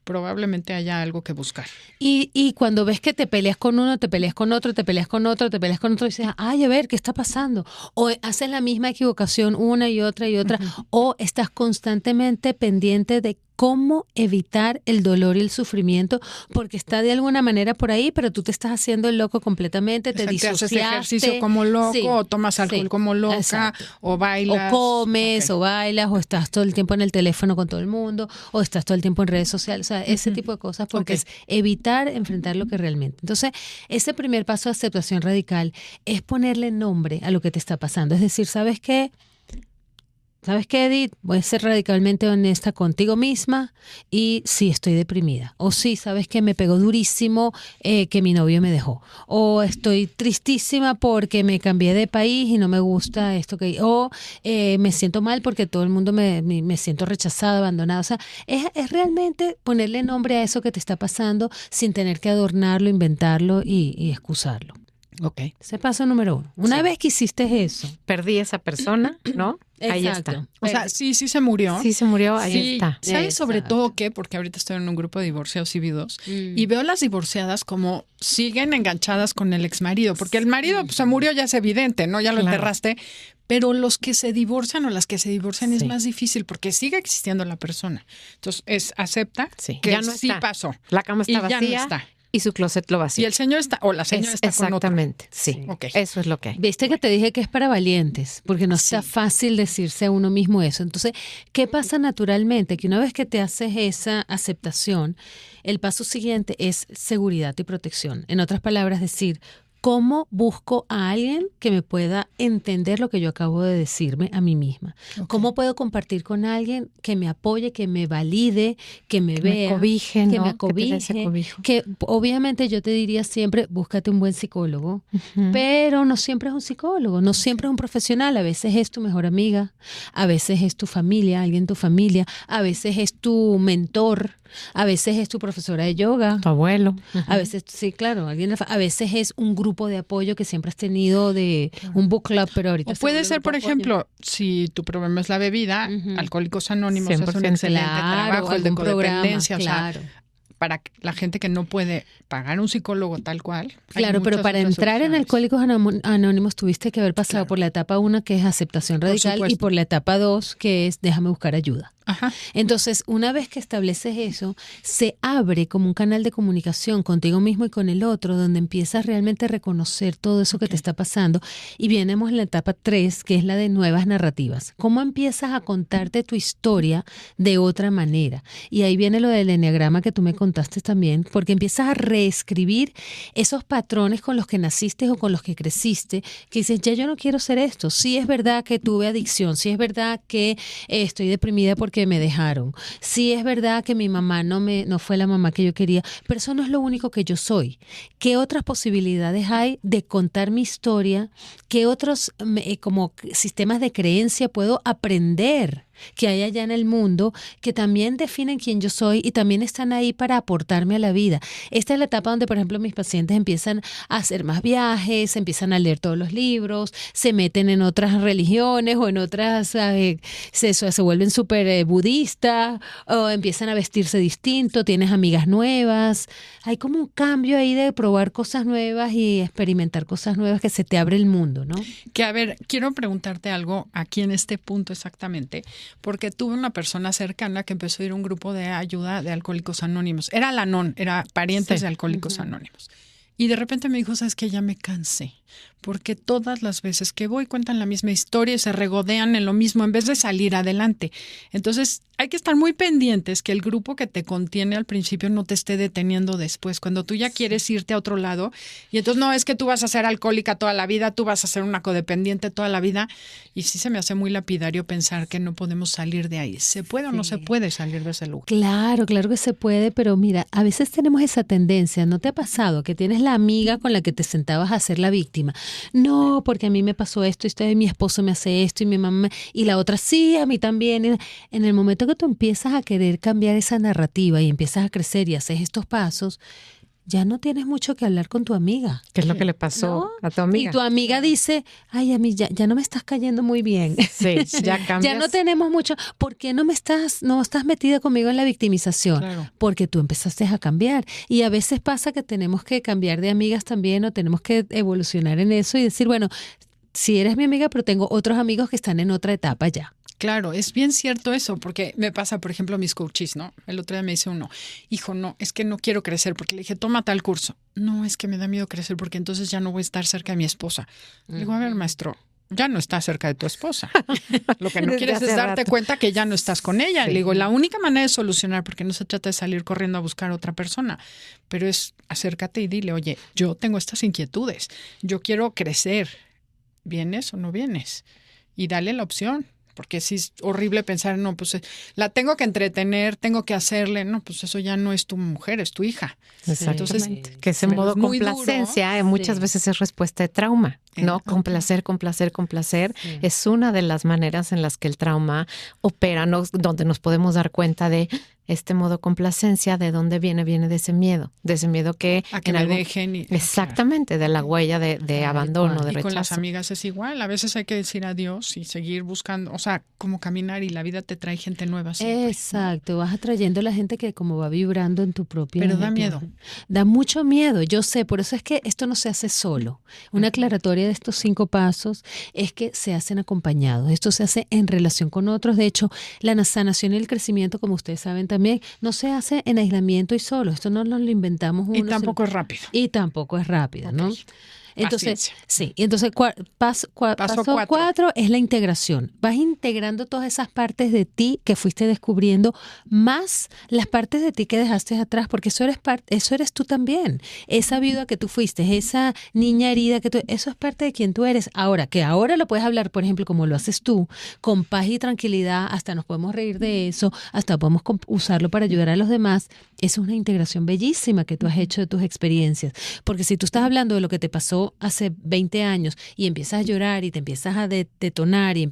Speaker 1: probablemente haya algo que buscar.
Speaker 2: Y cuando ves que te peleas con uno, te peleas con otro, te peleas con otro, te peleas con otro, y dices, ay, a ver, ¿qué está pasando? O haces la misma equivocación una y otra, o estás constantemente pendiente de cómo evitar el dolor y el sufrimiento, porque está de alguna manera por ahí, pero tú te estás haciendo el loco completamente, te disociaste.
Speaker 1: Haces ejercicio como loco, o tomas alcohol como loca, exacto. O bailas.
Speaker 2: O comes, o bailas, o estás todo el tiempo en el teléfono con todo el mundo, o estás todo el tiempo en redes sociales, o sea, ese tipo de cosas, porque es evitar enfrentar lo que realmente. Entonces, ese primer paso de aceptación radical es ponerle nombre a lo que te está pasando. Es decir, ¿sabes qué? ¿Sabes qué, Edith? Voy a ser radicalmente honesta contigo misma y sí, estoy deprimida. O sí, ¿sabes qué? Me pegó durísimo que mi novio me dejó. O estoy tristísima porque me cambié de país y no me gusta esto que... O me siento mal porque todo el mundo me siento rechazada, abandonada. O sea, es realmente ponerle nombre a eso que te está pasando sin tener que adornarlo, inventarlo y excusarlo.
Speaker 1: Okay.
Speaker 2: Ese paso número 1. Una vez que hiciste eso...
Speaker 3: Perdí esa persona, ¿no? Ahí
Speaker 2: Exacto.
Speaker 3: está.
Speaker 1: O sea, sí se murió.
Speaker 3: Sí se murió, ahí está.
Speaker 1: ¿Sabes sobre todo qué? Porque ahorita estoy en un grupo de divorciados y viudos y veo a las divorciadas como siguen enganchadas con el exmarido, porque el marido pues, se murió, ya es evidente, ¿no? Ya lo enterraste, pero los que se divorcian o las que se divorcian es más difícil porque sigue existiendo la persona. Entonces, acepta que
Speaker 3: ya no
Speaker 1: sí
Speaker 3: está.
Speaker 1: Pasó.
Speaker 3: La cama está vacía.
Speaker 1: Ya no está.
Speaker 3: Y su closet lo vacía.
Speaker 1: Y el señor está, o la señora está con otro.
Speaker 3: Exactamente, sí.
Speaker 1: Okay.
Speaker 3: Eso es lo que hay.
Speaker 2: Viste que te dije que es para valientes, porque no está fácil decirse a uno mismo eso. Entonces, ¿qué pasa naturalmente? Que una vez que te haces esa aceptación, el paso siguiente es seguridad y protección. En otras palabras, decir, ¿cómo busco a alguien que me pueda entender lo que yo acabo de decirme a mí misma? Okay. ¿Cómo puedo compartir con alguien que me apoye, que me valide, que me vea,
Speaker 3: me cobije,
Speaker 2: que
Speaker 3: ¿no?
Speaker 2: me acobije? Que obviamente yo te diría siempre, búscate un buen psicólogo, pero no siempre es un psicólogo, no siempre es un profesional. A veces es tu mejor amiga, a veces es tu familia, alguien de tu familia, a veces es tu mentor, a veces es tu profesora de yoga.
Speaker 3: Tu abuelo.
Speaker 2: A veces, sí, claro, a veces es un grupo de apoyo que siempre has tenido de un book club, pero ahorita...
Speaker 1: O puede ser, por ejemplo, si tu problema es la bebida, Alcohólicos Anónimos es un excelente trabajo, el de codependencia,
Speaker 2: claro.
Speaker 1: O sea, para la gente que no puede pagar un psicólogo tal cual.
Speaker 2: Claro, pero para entrar en Alcohólicos Anónimos tuviste que haber pasado por la etapa 1, que es aceptación radical, y por la etapa 2, que es déjame buscar ayuda.
Speaker 1: Ajá.
Speaker 2: Entonces, una vez que estableces eso, se abre como un canal de comunicación contigo mismo y con el otro, donde empiezas realmente a reconocer todo eso que te está pasando. Y vienemos en la etapa 3, que es la de nuevas narrativas. ¿Cómo empiezas a contarte tu historia de otra manera? Y ahí viene lo del eneagrama que tú me contaste también, porque empiezas a reescribir esos patrones con los que naciste o con los que creciste, que dices, ya yo no quiero ser esto. Sí es verdad que tuve adicción, sí es verdad que estoy deprimida porque me dejaron. Sí es verdad que mi mamá no fue la mamá que yo quería, pero eso no es lo único que yo soy. ¿Qué otras posibilidades hay de contar mi historia? ¿Qué otros como sistemas de creencia puedo aprender que hay allá en el mundo que también definen quién yo soy y también están ahí para aportarme a la vida? Esta es la etapa donde, por ejemplo, mis pacientes empiezan a hacer más viajes, empiezan a leer todos los libros, se meten en otras religiones o en otras, se vuelven súper budistas, o empiezan a vestirse distinto, tienes amigas nuevas. Hay como un cambio ahí de probar cosas nuevas y experimentar cosas nuevas, que se te abre el mundo, ¿no?
Speaker 1: Que a ver, quiero preguntarte algo aquí en este punto exactamente, porque tuve una persona cercana que empezó a ir a un grupo de ayuda de Alcohólicos Anónimos. Era Al-Anon, era parientes de Alcohólicos Anónimos. Y de repente me dijo, ¿sabes qué? Ya me cansé. Porque todas las veces que voy cuentan la misma historia y se regodean en lo mismo en vez de salir adelante. Entonces hay que estar muy pendientes que el grupo que te contiene al principio no te esté deteniendo después. Cuando tú ya quieres irte a otro lado y entonces no es que tú vas a ser alcohólica toda la vida, tú vas a ser una codependiente toda la vida. Y sí se me hace muy lapidario pensar que no podemos salir de ahí. ¿Se puede o no se puede salir de ese lugar?
Speaker 2: Claro, claro que se puede, pero mira, a veces tenemos esa tendencia. ¿No te ha pasado que tienes la amiga con la que te sentabas a ser la víctima? víctima. No, porque a mí me pasó esto, y mi esposo me hace esto, y mi mamá, y la otra sí, a mí también. En el momento que tú empiezas a querer cambiar esa narrativa y empiezas a crecer y haces estos pasos, ya no tienes mucho que hablar con tu amiga.
Speaker 3: ¿Qué es lo que le pasó a tu amiga?
Speaker 2: Y tu amiga dice, ay, a mí ya no me estás cayendo muy bien.
Speaker 3: Sí, ya cambias.
Speaker 2: Ya no tenemos mucho. ¿Por qué no estás metida conmigo en la victimización?
Speaker 1: Claro.
Speaker 2: Porque tú empezaste a cambiar. Y a veces pasa que tenemos que cambiar de amigas también o tenemos que evolucionar en eso y decir, bueno, sí eres mi amiga, pero tengo otros amigos que están en otra etapa ya.
Speaker 1: Claro, es bien cierto eso, porque me pasa, por ejemplo, a mis coaches, ¿no? El otro día me dice uno, hijo, no, es que no quiero crecer, porque le dije, toma tal curso. No, es que me da miedo crecer, porque entonces ya no voy a estar cerca de mi esposa. Le digo, a ver, maestro, ya no estás cerca de tu esposa. Lo que no quieres es darte cuenta que ya no estás con ella. Le digo, la única manera de solucionar, porque no se trata de salir corriendo a buscar a otra persona, pero es acércate y dile, oye, yo tengo estas inquietudes, yo quiero crecer, ¿vienes o no vienes? Y dale la opción. Porque sí es horrible pensar, no, pues la tengo que entretener, tengo que hacerle, no, pues eso ya no es tu mujer, es tu hija.
Speaker 3: Entonces, que ese
Speaker 1: pero
Speaker 3: modo
Speaker 1: es muy
Speaker 3: complacencia
Speaker 1: duro.
Speaker 3: muchas veces es respuesta de trauma, ¿no? Complacer, complacer, complacer es una de las maneras en las que el trauma opera, donde nos podemos dar cuenta de este modo complacencia, ¿de dónde viene? Viene de ese miedo que
Speaker 1: a que me dejen.
Speaker 3: Exactamente, de la huella de abandono, de rechazo.
Speaker 1: Y con las amigas es igual, a veces hay que decir adiós y seguir buscando, o sea, como caminar y la vida te trae gente nueva siempre.
Speaker 2: Exacto, vas atrayendo la gente que como va vibrando en tu propia...
Speaker 1: Pero da miedo.
Speaker 2: Da mucho miedo, yo sé, por eso es que esto no se hace solo. Una aclaratoria de estos 5 pasos es que se hacen acompañados, esto se hace en relación con otros. De hecho, la sanación y el crecimiento, como ustedes saben también, no se hace en aislamiento y solo, esto no nos lo inventamos uno.
Speaker 1: Y tampoco es rápido.
Speaker 2: Y tampoco es rápido, ¿no? Entonces,
Speaker 1: Paciencia.
Speaker 2: sí, entonces paso 4 es la integración. Vas integrando todas esas partes de ti que fuiste descubriendo, más las partes de ti que dejaste atrás, porque eso eres tú también. Esa viuda que tú fuiste, esa niña herida eso es parte de quien tú eres. Ahora lo puedes hablar, por ejemplo, como lo haces tú, con paz y tranquilidad, hasta nos podemos reír de eso, hasta podemos usarlo para ayudar a los demás. Eso es una integración bellísima que tú has hecho de tus experiencias. Porque si tú estás hablando de lo que te pasó hace 20 años y empiezas a llorar y te empiezas a detonar y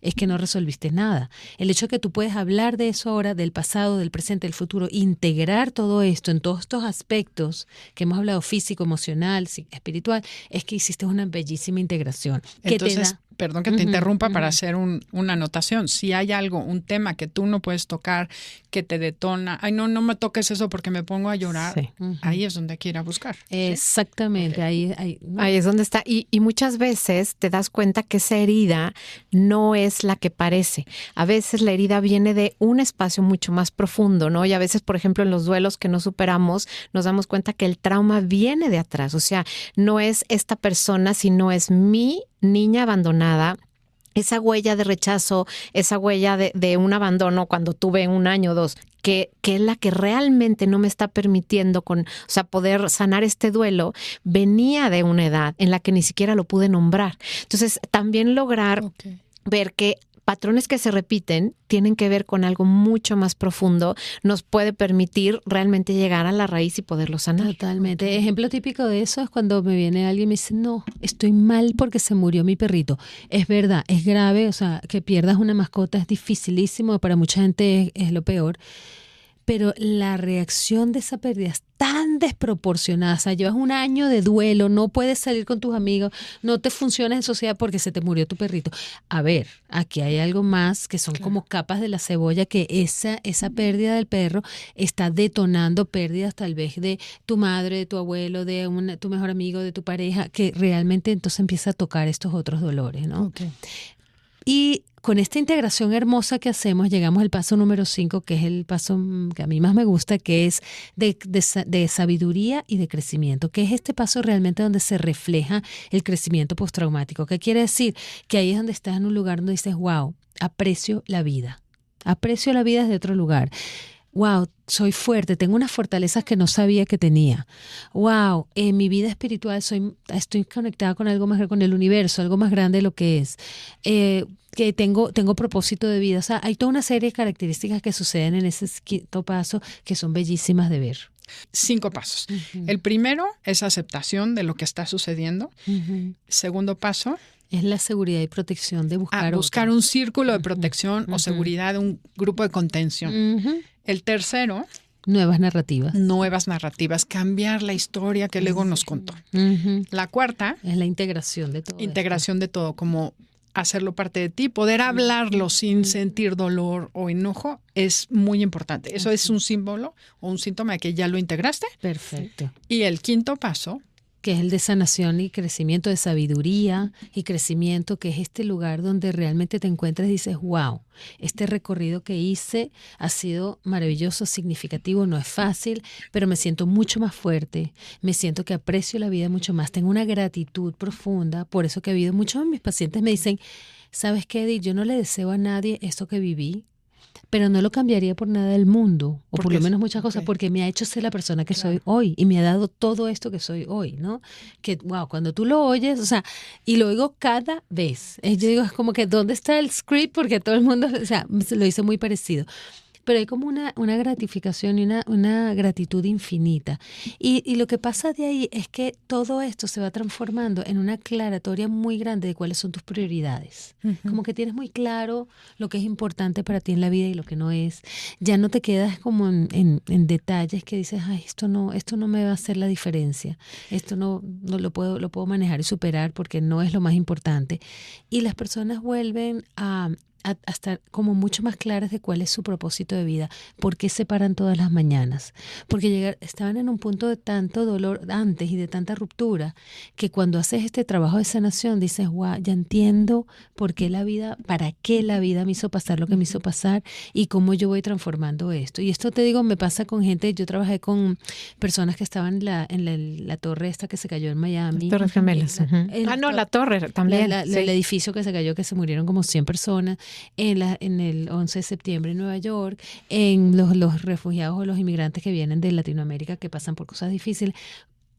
Speaker 2: es que no resolviste nada. El hecho de que tú puedes hablar de eso ahora, del pasado, del presente, del futuro, integrar todo esto en todos estos aspectos que hemos hablado, físico, emocional, espiritual, es que hiciste una bellísima integración.
Speaker 1: Entonces, perdón que te interrumpa para hacer una anotación. Si hay algo, un tema que tú no puedes tocar, que te detona, ay, no me toques eso porque me pongo a llorar,
Speaker 3: sí.
Speaker 1: Ahí es donde hay que ir a buscar.
Speaker 2: Exactamente,
Speaker 1: ¿sí?
Speaker 3: Ahí es donde está. Y muchas veces te das cuenta que esa herida no es la que parece. A veces la herida viene de un espacio mucho más profundo, ¿no? Y a veces, por ejemplo, en los duelos que no superamos, nos damos cuenta que el trauma viene de atrás. O sea, no es esta persona, sino es mi niña abandonada, esa huella de rechazo, esa huella de un abandono cuando tuve 1 año o 2, que es la que realmente no me está permitiendo poder sanar este duelo, venía de una edad en la que ni siquiera lo pude nombrar. Entonces, también lograr ver que patrones que se repiten tienen que ver con algo mucho más profundo, nos puede permitir realmente llegar a la raíz y poderlo sanar.
Speaker 2: Totalmente. Ejemplo típico de eso es cuando me viene alguien y me dice, no, estoy mal porque se murió mi perrito. Es verdad, es grave, o sea, que pierdas una mascota es dificilísimo, para mucha gente es lo peor. Pero la reacción de esa pérdida es tan desproporcionada. O sea, llevas 1 año de duelo, no puedes salir con tus amigos, no te funcionas en sociedad porque se te murió tu perrito. A ver, aquí hay algo más que son como capas de la cebolla, que esa pérdida del perro está detonando pérdidas tal vez de tu madre, de tu abuelo, de tu mejor amigo, de tu pareja, que realmente entonces empieza a tocar estos otros dolores, ¿no? Y con esta integración hermosa que hacemos, llegamos al paso número 5, que es el paso que a mí más me gusta, que es de sabiduría y de crecimiento, que es este paso realmente donde se refleja el crecimiento postraumático. ¿Qué quiere decir? Que ahí es donde estás en un lugar donde dices, wow, aprecio la vida. Aprecio la vida desde otro lugar. Wow, soy fuerte, tengo unas fortalezas que no sabía que tenía. Wow, en mi vida espiritual estoy conectada con algo más grande, con el universo, algo más grande de lo que es. Que tengo propósito de vida. O sea, hay toda una serie de características que suceden en ese 5º paso que son bellísimas de ver.
Speaker 1: 5 pasos.
Speaker 2: Ujú.
Speaker 1: El primero es aceptación de lo que está sucediendo.
Speaker 2: Ujú.
Speaker 1: Segundo paso,
Speaker 2: Es la seguridad y protección de
Speaker 1: buscar
Speaker 2: otro.
Speaker 1: un círculo de protección o seguridad, un grupo de contención.
Speaker 2: Ujú.
Speaker 1: El tercero,
Speaker 2: Nuevas narrativas.
Speaker 1: nuevas narrativas, cambiar la historia que el ego nos contó.
Speaker 2: Ujú.
Speaker 1: La cuarta,
Speaker 2: Es la integración de todo
Speaker 1: integración de todo, como hacerlo parte de ti, poder hablarlo sin sentir dolor o enojo es muy importante. Eso es un símbolo o un síntoma de que ya lo integraste.
Speaker 2: esto. Perfecto.
Speaker 1: Y el quinto paso,
Speaker 2: Que es el de sanación y crecimiento, de sabiduría y crecimiento, que es este lugar donde realmente te encuentras y dices, wow, este recorrido que hice ha sido maravilloso, significativo, no es fácil, pero me siento mucho más fuerte, me siento que aprecio la vida mucho más, tengo una gratitud profunda, por eso que he habido muchos de mis pacientes me dicen, ¿sabes qué, Edith? Yo no le deseo a nadie esto que viví, pero no lo cambiaría por nada del mundo, o por
Speaker 1: Porque
Speaker 2: lo menos muchas cosas,
Speaker 1: ok.
Speaker 2: porque me ha hecho ser la persona que soy hoy y me ha dado todo esto que soy hoy, ¿no? Que, wow, cuando tú lo oyes, o sea, y lo oigo cada vez. Yo digo, es como que, ¿dónde está el script? Porque todo el mundo, o sea, lo dice muy parecido. Pero hay como una gratificación y una gratitud infinita. Y lo que pasa de ahí es que todo esto se va transformando en una aclaratoria muy grande de cuáles son tus prioridades. Como que tienes muy claro lo que es importante para ti en la vida y lo que no es. Ya no te quedas como en detalles que dices, ay, esto no me va a hacer la diferencia. Esto no lo puedo manejar y superar porque no es lo más importante. Y las personas vuelven a estar como mucho más claras de cuál es su propósito de vida, por qué se paran todas las mañanas, porque estaban en un punto de tanto dolor antes y de tanta ruptura, que cuando haces este trabajo de sanación dices, wow, ya entiendo por qué para qué la vida me hizo pasar lo que me hizo pasar y cómo yo voy transformando esto. Y esto te digo, me pasa con gente, yo trabajé con personas que estaban en la torre esta que se cayó en Miami.
Speaker 3: Torres Gemelas. La torre también.
Speaker 2: El edificio que se cayó, que se murieron como 100 personas. En el 11 de septiembre en Nueva York, en los refugiados o los inmigrantes que vienen de Latinoamérica que pasan por cosas difíciles,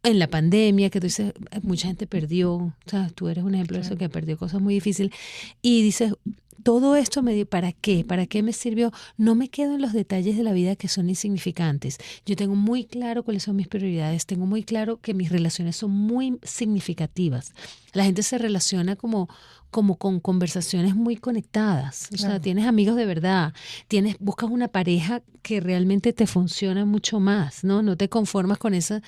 Speaker 2: en la pandemia, que tú dices, mucha gente perdió, o sea, tú eres un ejemplo de eso, que perdió cosas muy difíciles, y dices, todo esto ¿para qué? ¿Para qué me sirvió? No me quedo en los detalles de la vida que son insignificantes. Yo tengo muy claro cuáles son mis prioridades, tengo muy claro que mis relaciones son muy significativas. La gente se relaciona como con conversaciones muy conectadas. O sea, tienes amigos de verdad, buscas una pareja que realmente te funciona mucho más, ¿no? No te conformas con eso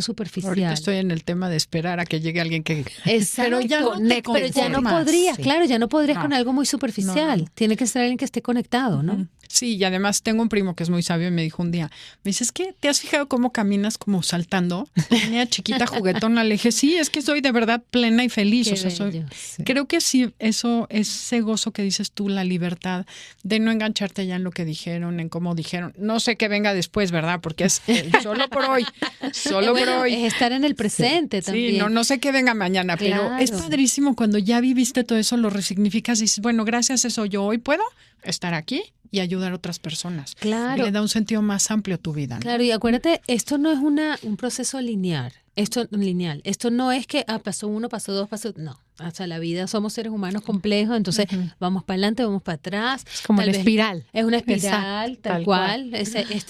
Speaker 2: superficial.
Speaker 1: Ahorita estoy en el tema de esperar a que llegue alguien que...
Speaker 2: Exacto. Pero ya no podrías, claro, ya no podrías con algo muy superficial. Tiene que ser alguien que esté conectado, ¿no?
Speaker 1: Sí, y además tengo un primo que es muy sabio y me dijo un día, me dice, es que ¿te has fijado cómo caminas como saltando? Tenía chiquita juguetona, le dije, sí, es que soy de verdad plena y feliz.
Speaker 2: Qué
Speaker 1: o sea,
Speaker 2: bello, sí.
Speaker 1: Creo que sí, ese gozo que dices tú, la libertad de no engancharte ya en lo que dijeron, en cómo dijeron. No sé qué venga después, ¿verdad? Porque es solo por hoy, solo por hoy.
Speaker 2: Es estar en el presente también.
Speaker 1: Sí, no sé qué venga mañana, pero es padrísimo cuando ya viviste todo eso, lo resignificas y dices, bueno, gracias a eso yo hoy puedo estar aquí y ayudar a otras personas.
Speaker 2: Claro.
Speaker 1: Y le da un sentido más amplio a tu vida, ¿no?
Speaker 2: Claro, y acuérdate, esto no es un proceso lineal. Esto no es que pasó uno, pasó dos, pasó... No, hasta la vida somos seres humanos complejos, entonces vamos para adelante, vamos para atrás.
Speaker 3: Es como una espiral.
Speaker 2: Es una espiral, tal cual.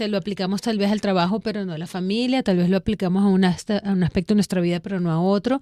Speaker 2: Lo aplicamos tal vez al trabajo, pero no a la familia, tal vez lo aplicamos a un aspecto de nuestra vida, pero no a otro.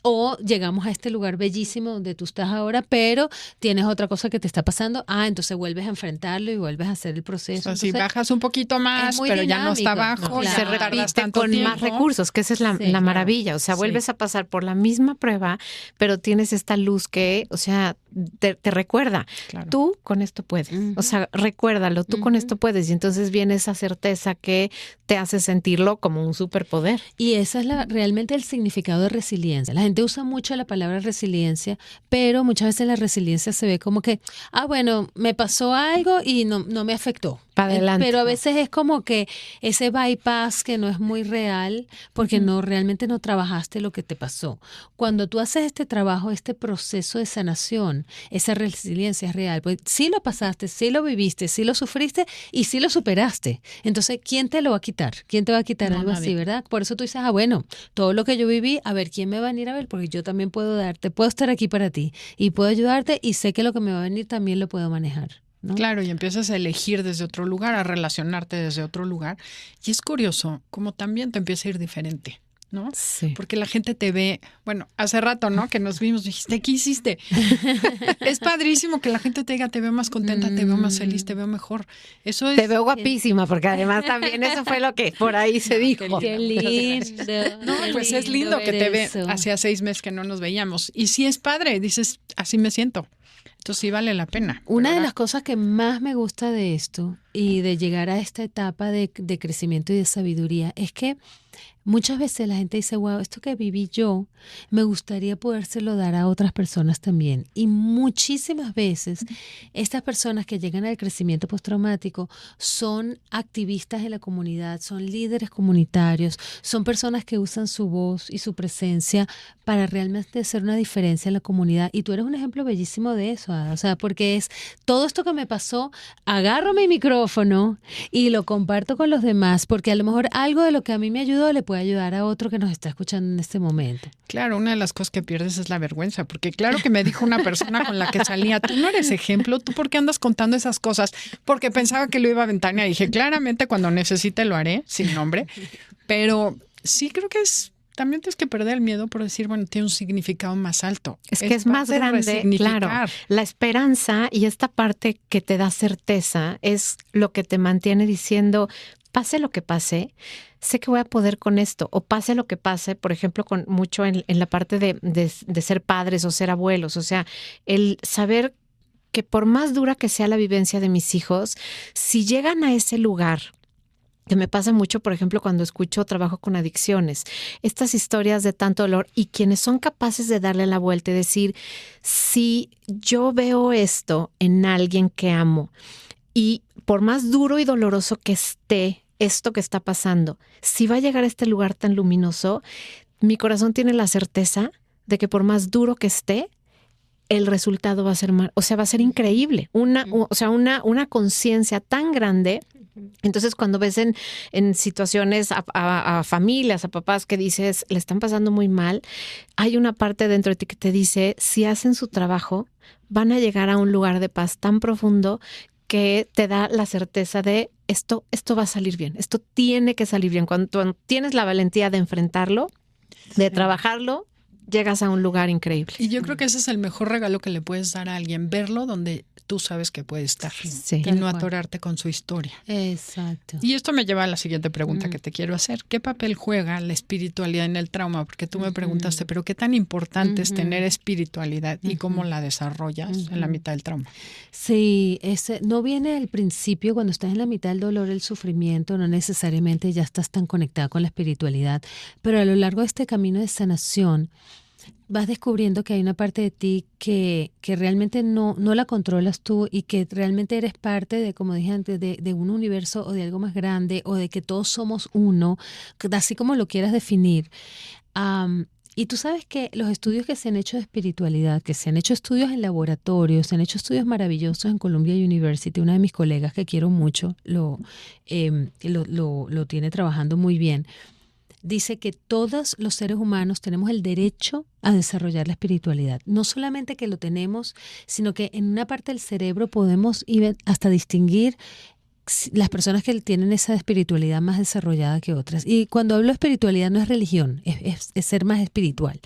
Speaker 2: O llegamos a este lugar bellísimo donde tú estás ahora, pero tienes otra cosa que te está pasando. Entonces vuelves a enfrentarlo y vuelves a hacer el proceso.
Speaker 1: O sea, si bajas un poquito más, pero ya no está abajo,
Speaker 3: y se repite con más recursos, que esa es la maravilla. O sea, vuelves a pasar por la misma prueba, pero tienes esta luz que, o sea, te recuerda, tú con esto puedes. O sea, recuérdalo, tú con esto puedes. Y entonces viene esa certeza que te hace sentirlo como un superpoder.
Speaker 2: Y esa es realmente el significado de resiliencia. La gente usa mucho la palabra resiliencia, pero muchas veces la resiliencia se ve como que, bueno, me pasó algo y no me afectó.
Speaker 3: Para adelante.
Speaker 2: Pero a veces es como que ese bypass que no es muy real porque realmente no trabajaste lo que te pasó. Cuando tú haces este trabajo, este proceso de sanación, esa resiliencia es real. Pues sí lo pasaste, sí lo viviste, sí lo sufriste y sí lo superaste. Entonces, ¿quién te lo va a quitar? ¿Quién te va a quitar algo así, verdad? Por eso tú dices, bueno, todo lo que yo viví, a ver, ¿quién me va a venir a ver? Porque yo también puedo estar aquí para ti y puedo ayudarte y sé que lo que me va a venir también lo puedo manejar. ¿no?
Speaker 1: Claro, y empiezas a elegir desde otro lugar, a relacionarte desde otro lugar. Y es curioso, como también te empieza a ir diferente, ¿no?
Speaker 3: Sí.
Speaker 1: Porque la gente te ve, bueno, hace rato, ¿no? Que nos vimos, dijiste, ¿qué hiciste? Es padrísimo que la gente te diga, te veo más contenta, te veo más feliz, te veo mejor. Eso es...
Speaker 3: Te veo guapísima, porque además también eso fue lo que por ahí se dijo.
Speaker 2: Qué lindo.
Speaker 1: No, pues es lindo que te ve.
Speaker 2: eso.
Speaker 1: Hacía 6 meses que no nos veíamos. Y sí es padre, dices, así me siento. Entonces sí vale la pena.
Speaker 2: Una
Speaker 1: Pero
Speaker 2: de las cosas que más me gusta de esto y de llegar a esta etapa de crecimiento y de sabiduría es que muchas veces la gente dice, wow, esto que viví yo, me gustaría podérselo dar a otras personas también. Y muchísimas veces estas personas que llegan al crecimiento postraumático son activistas en la comunidad, son líderes comunitarios, son personas que usan su voz y su presencia para realmente hacer una diferencia en la comunidad. Y tú eres un ejemplo bellísimo de eso, Ada. O sea, porque es todo esto que me pasó, agarro mi micrófono y lo comparto con los demás, porque a lo mejor algo de lo que a mí me ayudó le puede ayudar a otro que nos está escuchando en este momento.
Speaker 1: claro, una de las cosas que pierdes es la vergüenza, porque claro que me dijo una persona con la que salía, tú no eres ejemplo, ¿tú por qué andas contando esas cosas? Porque pensaba que lo iba a aventar y dije, claramente cuando necesite lo haré, sin nombre, pero sí creo que también tienes que perder el miedo por decir, bueno, tiene un significado más alto.
Speaker 3: Es que es más
Speaker 1: parte de
Speaker 3: grande,
Speaker 1: resignificar.
Speaker 3: claro. La esperanza y esta parte que te da certeza es lo que te mantiene diciendo, pase lo que pase, sé que voy a poder con esto. O pase lo que pase, por ejemplo, con mucho en la parte de ser padres o ser abuelos. O sea, el saber que por más dura que sea la vivencia de mis hijos, si llegan a ese lugar, que me pasa mucho, por ejemplo, cuando escucho trabajo con adicciones, estas historias de tanto dolor y quienes son capaces de darle la vuelta y decir, si yo veo esto en alguien que amo y por más duro y doloroso que esté esto que está pasando, si va a llegar a este lugar tan luminoso, mi corazón tiene la certeza de que por más duro que esté, el resultado va a ser va a ser increíble. Una conciencia tan grande. Entonces, cuando ves en situaciones a familias, a papás que dices, le están pasando muy mal, hay una parte dentro de ti que te dice, si hacen su trabajo, van a llegar a un lugar de paz tan profundo que te da la certeza de esto va a salir bien, esto tiene que salir bien. Cuando tienes la valentía de enfrentarlo, de trabajarlo, llegas a un lugar increíble.
Speaker 1: Y yo creo que ese es el mejor regalo que le puedes dar a alguien, verlo donde tú sabes que puede estar
Speaker 3: Sí.
Speaker 1: y no atorarte con su historia.
Speaker 2: Exacto.
Speaker 1: Y esto me lleva a la siguiente pregunta que te quiero hacer. ¿Qué papel juega la espiritualidad en el trauma? Porque tú me preguntaste, pero ¿qué tan importante es tener espiritualidad y cómo la desarrollas en la mitad del trauma?
Speaker 2: Sí, no viene al principio, cuando estás en la mitad del dolor, el sufrimiento, no necesariamente ya estás tan conectada con la espiritualidad, pero a lo largo de este camino de sanación, vas descubriendo que hay una parte de ti que realmente no la controlas tú y que realmente eres parte de, como dije antes, de un universo o de algo más grande o de que todos somos uno, así como lo quieras definir. Y tú sabes que los estudios que se han hecho de espiritualidad, que se han hecho estudios en laboratorios, se han hecho estudios maravillosos en Columbia University, una de mis colegas que quiero mucho lo tiene trabajando muy bien, dice que todos los seres humanos tenemos el derecho a desarrollar la espiritualidad. No solamente que lo tenemos, sino que en una parte del cerebro podemos ir hasta distinguir las personas que tienen esa espiritualidad más desarrollada que otras. Y cuando hablo de espiritualidad no es religión, es ser más espiritual.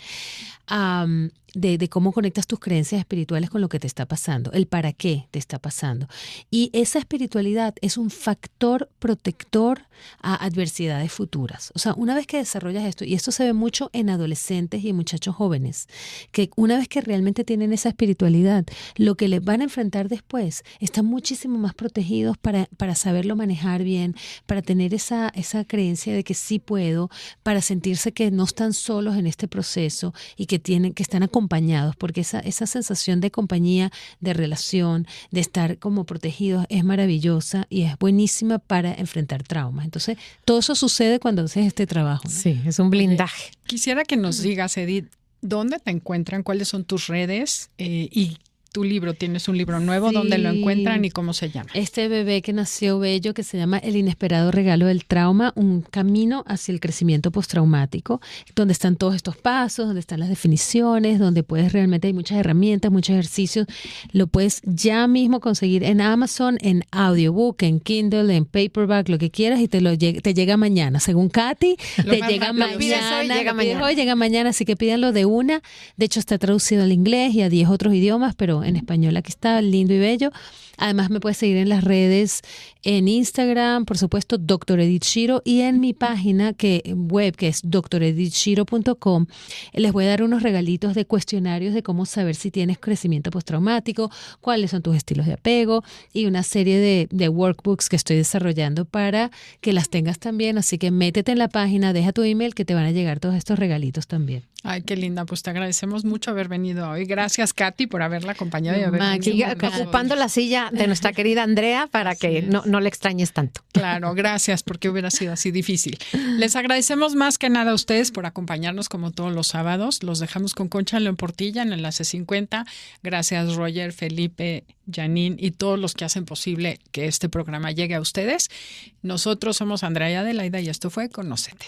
Speaker 2: De cómo conectas tus creencias espirituales con lo que te está pasando, el para qué te está pasando. Y esa espiritualidad es un factor protector a adversidades futuras. O sea, una vez que desarrollas esto, y esto se ve mucho en adolescentes y en muchachos jóvenes, que una vez que realmente tienen esa espiritualidad, lo que les van a enfrentar después, están muchísimo más protegidos para saberlo manejar bien, para tener esa creencia de que sí puedo, para sentirse que no están solos en este proceso y que están acompañados, porque esa sensación de compañía, de relación, de estar como protegidos es maravillosa y es buenísima para enfrentar traumas. Entonces, todo eso sucede cuando haces este trabajo, ¿no?
Speaker 3: Sí, es un blindaje.
Speaker 1: Quisiera que nos digas, Edith, ¿dónde te encuentran? ¿Cuáles son tus redes? Y tu libro. Tienes un libro nuevo,
Speaker 2: Sí.
Speaker 1: ¿dónde lo encuentran y cómo se llama?
Speaker 2: Este bebé que nació bello, que se llama El inesperado regalo del trauma, un camino hacia el crecimiento postraumático, donde están todos estos pasos, donde están las definiciones, donde puedes realmente, hay muchas herramientas, muchos ejercicios. Lo puedes ya mismo conseguir en Amazon, en audiobook, en Kindle, en paperback, lo que quieras, y te llega mañana. Según Katy,
Speaker 1: Lo
Speaker 2: te
Speaker 1: más
Speaker 2: llega
Speaker 1: rápido.
Speaker 2: mañana.
Speaker 3: Lo pides hoy, llega
Speaker 2: lo pides
Speaker 3: mañana.
Speaker 2: hoy, llega mañana, así que pídanlo de una. De hecho, está traducido al inglés y a 10 otros idiomas, pero en español aquí está, lindo y bello. Además, me puedes seguir en las redes, en Instagram, por supuesto, Dr. Edith Shiro, y en mi página web, que es dredithshiro.com. Les voy a dar unos regalitos de cuestionarios de cómo saber si tienes crecimiento postraumático, cuáles son tus estilos de apego, y una serie de workbooks que estoy desarrollando para que las tengas también. Así que métete en la página, deja tu email, que te van a llegar todos estos regalitos también.
Speaker 1: Ay, qué linda. Pues te agradecemos mucho haber venido hoy. Gracias, Katy, por haberla acompañado y haber
Speaker 2: Máximo,
Speaker 1: venido
Speaker 3: Sigue
Speaker 1: con nosotros.
Speaker 3: ocupando la silla de nuestra querida Andrea para
Speaker 1: Así
Speaker 3: que
Speaker 1: es.
Speaker 3: no le extrañes tanto.
Speaker 1: Claro, gracias, porque hubiera sido así difícil. Les agradecemos más que nada a ustedes por acompañarnos como todos los sábados. Los dejamos con Concha León Portilla en el Enlace 50. Gracias, Roger, Felipe, Janine y todos los que hacen posible que este programa llegue a ustedes. Nosotros somos Andrea y Adelaida y esto fue Conócete.